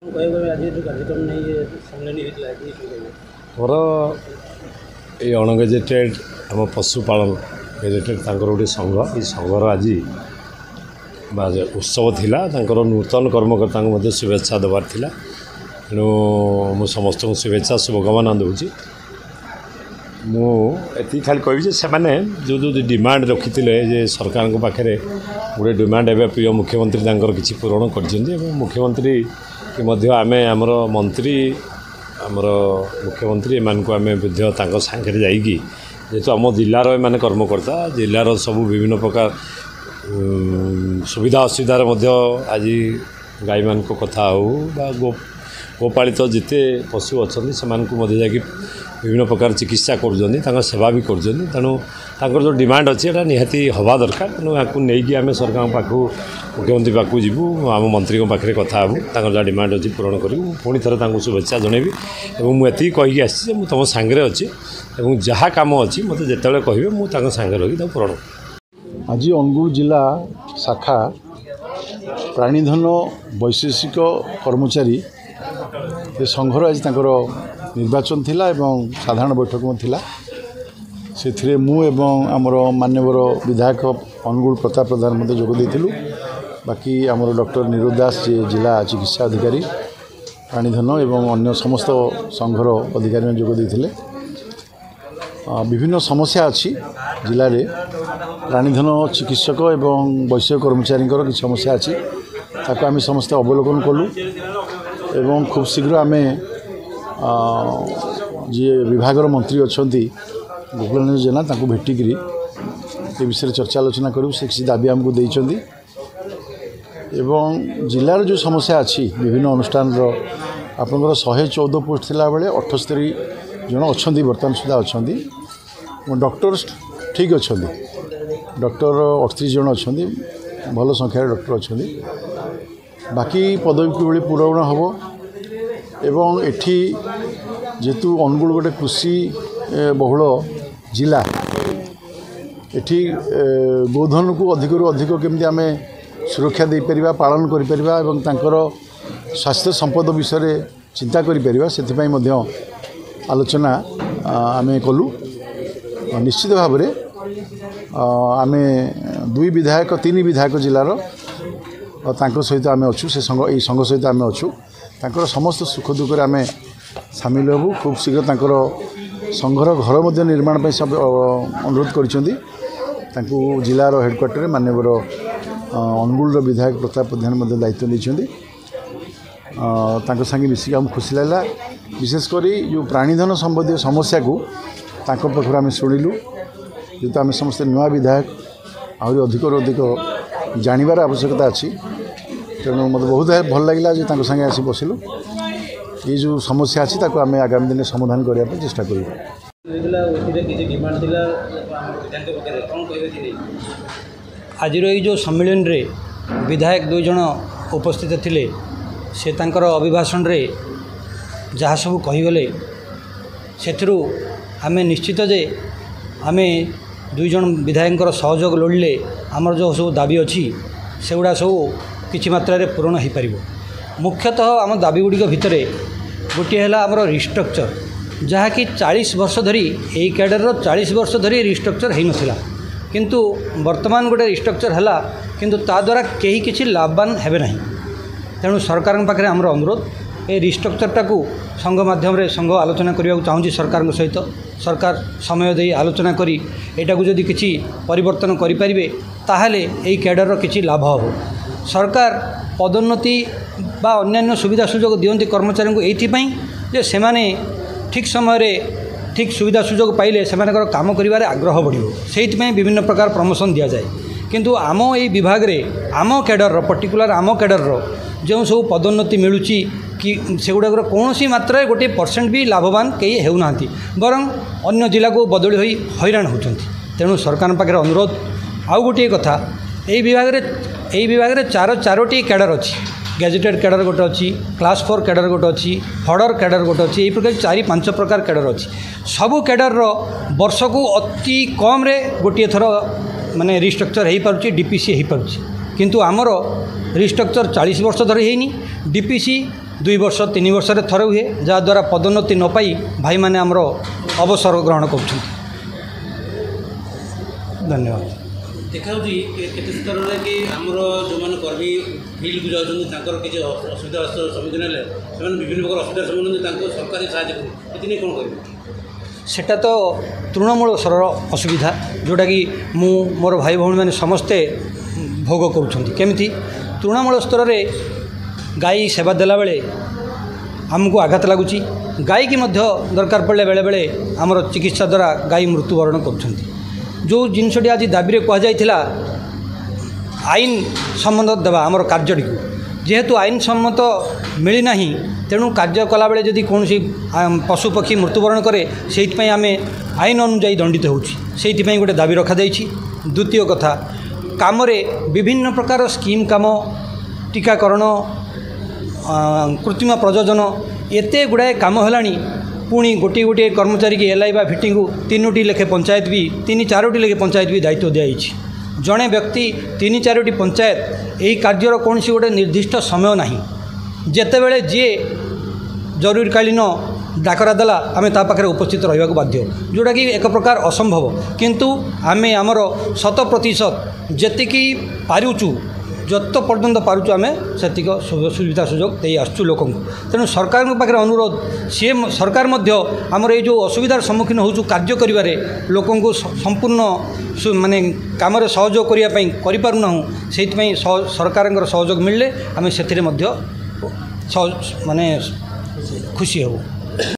मोर ये अणगेजेटेड आम पशुपालन गेजेटेड गोटे संघ ये संघर आज उत्सव थिला नूतन कर्मकर्ता को शुभेच्छा देवार थिला तेणु मु समस्त शुभेच्छा शुभकामना दूची मुझे खाली कहि से मैंने जो जो डिमांड रखी थे सरकार को पाखे गोटे डिमांड एवं प्रिय मुख्यमंत्री किसी पूरण कर मुख्यमंत्री आम आमर मंत्री आमर मुख्यमंत्री एम को आम सांगे जाइकी जेहेतु आम जिलार एम कर्मकर्ता जिलार सब विभिन्न प्रकार सुविधा असुविधार आज गाई मान कथा हो गोपालित जिते पशु अच्छा से जाकि विभिन्न प्रकार चिकित्सा कर सेवा भी कर तेणु जो डिमांड अच्छी निहाती हवा दरकार तेणु या नहीं आम सरकार पाखु मुख्यमंत्री पाखु जीवु आम मंत्री पाखे कथा हूँ जहाँ डिमांड अच्छी पूरण करूँ पुणी थे शुभेच्छा जनइबी और मुझे कहीकि आसी तुम सांगे अच्छी और जहाँ कम अच्छी मत जिते कहे मुझे सांगे रही पूरण आज अनुगुल जिला शाखा प्राणीधन वैशेषिक कर्मचारी संघर आज निर्वाचन थिला एवं साधारण बैठक में थिला से मु एवं आमर मान्यवर विधायक अनुगुल प्रताप प्रधान मध्य जोग देथिलु बाकी आमर डॉक्टर निरुद्ध दास जी जिला चिकित्सा अधिकारी प्राणीधन एवं अन्य समस्त संघर अधिकारी जोग देथिले विभिन्न समस्या अच्छी जिले में प्राणीधन चिकित्सक एवं वैषयिक कर्मचारी किसी समस्या अच्छी ताको आम समस्त अवलोकन कलु एवं खूब शीघ्र आम जी विभागर मंत्री अच्छा गोकुलानंद जेना भेटिकी ये विषय चर्चा आलोचना करूँ से किसी दाबी आमको देइछन्ती एवं जिलार जो समस्या अच्छी विभिन्न अनुष्ठान आपंकर 114 पोस्ट थिला बेले 78 जन अच्छा बर्तमान सुधा अच्छा डॉक्टर ठीक अच्छा डॉक्टर 38 जन अच्छा भल संख्यार डॉक्टर अच्छा बाकी पदवी किभली पूरण हम एवं एठी जेतु अनुगुल गोटे कृषि बहुल जिला एठी गोधन को अधिक अधिक केमती आम सुरक्षा दे परिबा पालन करि परिबा एवं तांकर स्वास्थ्य संपद विषय चिंता करि परिबा सेथिपई मध्य आलोचना आम कलु निश्चित भाव में आम 2 विधायक 3 विधायक जिलार सहित आम अच्छु से संघ ये संघ सहित आम अच्छु तांकर समस्त सुख दुख आम सामिल हबू खूब शीघ्र तांकर संघर घर मध्य निर्माण पर सब अनुरोध करछन्ती जिलार हेडक्वार्टर मान्यवर अनुगुल विधायक प्रताप प्रधान दायित्व नहीं संगे मिसिक आम खुशी लगा विशेषकर जो प्राणीधन संबंधी समस्या को पाखर आम शुणिलु जेहेतु आम समस्त नुआ विधायक आहरी अधिक अधिक जानवर आवश्यकता अच्छी तेणु मतलब बहुत भल लगे संगे आसी बसिलु ये जो समस्या अच्छी आम आगामी दिन समाधान करने चेष्टा करूँ। आज जो सम्मेलन रे विधायक 2 जन उपस्थित थिले से तांकर अभिभाषण रे जहाँ सब कहीगले से आम निश्चित जे आम 2 जन विधायक सहयोग लोड़े आमर जो सब दाबी अच्छी से गुड़ा सब किछि मात्रा रे पूरण हो पार मुख्यतः आम दाबी गुड़िक भितर गोटे है आमर रिस्ट्रक्चर जहाँकि 40 वर्ष धरी यही कैडर 40 वर्ष धरी रिस्ट्रक्चर हो नाला किंतु वर्तमान गोटे रिस्ट्रक्चर है किंतु ता द्वारा कहीं किसी लाभवान हेबे नहीं तेणु सरकार पाखे आमर अनुरोध ये रिस्ट्रक्चरटा को संघ माध्यम संघ आलोचना करने चाहूँगी सरकार सहित सरकार समय दे आलोचना करी एटा को जदि किसी परिवर्तन करें ताहले यही कैडर किसी लाभ हो सरकार पदोन्नति बा अन्यान्य सुविधा सुजोग दियंती कर्मचारी को एथिपाई जे सेमाने ठीक समय रे ठीक सुविधा सुजोग पाइले सेमानकर काम करिवारे आग्रह बढ़िबो सेहितपई विभिन्न प्रकार प्रमोशन दिया जाए किंतु आम ये विभाग रे आम कैडर पर्टिकुलर आम कैडर जो सब पदोन्नति मिलूची कि सेगुड़ाक कौन मात्रा गोटे % भी लाभवान कई होना बरं अन्य जिला को बदली होई हैरान होती तेणु सरकार पाखे अनुरोध आउ गोटे कथा यही विभाग रे चारोटी कैडर अच्छी गैजेटेड कैडर गोटे अच्छी क्लास 4 कैडर गोटे अच्छी फॉर्डर कैडर गोटे अच्छी यही प्रकार 4-5 प्रकार कैडर अच्छी सबू कैडर वर्ष को अति कम रे गोटे थर माने रिस्ट्रक्चर हो पारुछि डीपीसी हो पारुछि किंतु आमर रिस्ट्रक्चर 40 वर्ष धरी होनी डीपीसी 2 ବର୍ଷ 3 ବର୍ଷରେ ଥରେ ହୁଏ, ଯାହାଦ୍ୱାରା ପଦୋନ୍ନତି ନ ପାଇ ଭାଇମାନେ ଆମର ଅବସର ଗ୍ରହଣ କରୁଛନ୍ତି। ଧନ୍ୟବାଦ। ଦେଖାଯାଉଛି କେତେ ସ୍ତରରେ କି ଆମର ଯେଉଁମାନେ କର୍ମୀ ଫିଲ୍ଡକୁ ଯାଉଛନ୍ତି ତାଙ୍କର କିଛି ଅସୁବିଧାର ସମ୍ମୁଖୀନ ହେଲେ ସେମାନେ ବିଭିନ୍ନ ପ୍ରକାର ଅସୁବିଧାର ସମ୍ମୁଖୀନ ହୁଅନ୍ତି, ତାଙ୍କୁ ସରକାରୀ ସାହାଯ୍ୟ କରୁ, ଏଥିନେଇ କ'ଣ କରିବେ? ସେଟା ତ ତୃଣମୂଳ ସ୍ତରର ଅସୁବିଧା, ଯେଉଁଟାକି ମୁଁ ମୋର ଭାଇ ଭଉଣୀମାନେ ସମସ୍ତେ ଭୋଗ କରୁଛନ୍ତି। କେମିତି? ତୃଣମୂଳ ସ୍ତରରେ ଗାଈ ସେବା ଦେଲାବେଳେ ଆମକୁ ଆଘାତ ଲାଗୁଛି, ଗାଈକି ମଧ୍ୟ ଦରକାର ପଡ଼ିଲେ ବେଳେବେଳେ ଆମର ଚିକିତ୍ସା ଦ୍ୱାରା ଗାଈ ମୃତ୍ୟୁବରଣ କରୁଛନ୍ତି। ଯେଉଁ ଜିନିଷଟି ଆଜି ଦାବିରେ କୁହାଯାଇଥିଲା ଆଇନ ସମ୍ମତ ଦେବା ଆମର କାର୍ଯ୍ୟଟିକୁ, ଯେହେତୁ ଆଇନ ସମ୍ମତ ମିଳିନାହିଁ, ତେଣୁ କାର୍ଯ୍ୟ କଲାବେଳେ ଯଦି କୌଣସି ପଶୁପକ୍ଷୀ ମୃତ୍ୟୁବରଣ କରେ ସେଇଥିପାଇଁ ଆମେ ଆଇନ ଅନୁଯାୟୀ ଦଣ୍ଡିତ ହେଉଛୁ, ସେଇଥିପାଇଁ ଗୋଟେ ଦାବି ରଖାଯାଇଛି। ଦ୍ୱିତୀୟ କଥା, କାମରେ ବିଭିନ୍ନ ପ୍ରକାର ସ୍କିମ୍ କାମ, ଟିକାକରଣ, କୃତ୍ରିମ ପ୍ରଜୋଜନ, ଏତେ ଗୁଡ଼ାଏ କାମ ହେଲାଣି, ପୁଣି ଗୋଟିଏ ଗୋଟିଏ କର୍ମଚାରୀକି ଏଲ୍ଆଇ ବା ଭିଟିଙ୍କୁ 3ଟି ଲେଖେ ପଞ୍ଚାୟତ ବି 3-4ଟି ଲେଖେ ପଞ୍ଚାୟତ ବି ଦାୟିତ୍ୱ ଦିଆଯାଇଛି। ଜଣେ ବ୍ୟକ୍ତି 3-4ଟି ପଞ୍ଚାୟତ, ଏହି କାର୍ଯ୍ୟର କୌଣସି ଗୋଟେ ନିର୍ଦ୍ଦିଷ୍ଟ ସମୟ ନାହିଁ। ଯେତେବେଳେ ଯିଏ ଜରୁରୀକାଳୀନ ଡାକରା ଦେଲା ଆମେ ତା ପାଖରେ ଉପସ୍ଥିତ ରହିବାକୁ ବାଧ୍ୟ, ଯେଉଁଟାକି ଏକ ପ୍ରକାର ଅସମ୍ଭବ। କିନ୍ତୁ ଆମେ ଆମର 100% ଯେତିକି ପାରୁଛୁ, ଯତ ପର୍ଯ୍ୟନ୍ତ ପାରୁଛୁ ଆମେ ସେତିକି ସୁବିଧା ସୁଯୋଗ ଦେଇ ଆସୁଛୁ ଲୋକଙ୍କୁ। ତେଣୁ ସରକାରଙ୍କ ପାଖରେ ଅନୁରୋଧ, ସିଏ ସରକାର ମଧ୍ୟ ଆମର ଏଇ ଯେଉଁ ଅସୁବିଧାର ସମ୍ମୁଖୀନ ହେଉଛୁ କାର୍ଯ୍ୟ କରିବାରେ, ଲୋକଙ୍କୁ ସମ୍ପୂର୍ଣ୍ଣ ମାନେ କାମରେ ସହଯୋଗ କରିବା ପାଇଁ କରିପାରୁନାହୁଁ, ସେଇଥିପାଇଁ ସରକାରଙ୍କର ସହଯୋଗ ମିଳିଲେ ଆମେ ସେଥିରେ ମଧ୍ୟ ମାନେ ଖୁସି ହେବୁ।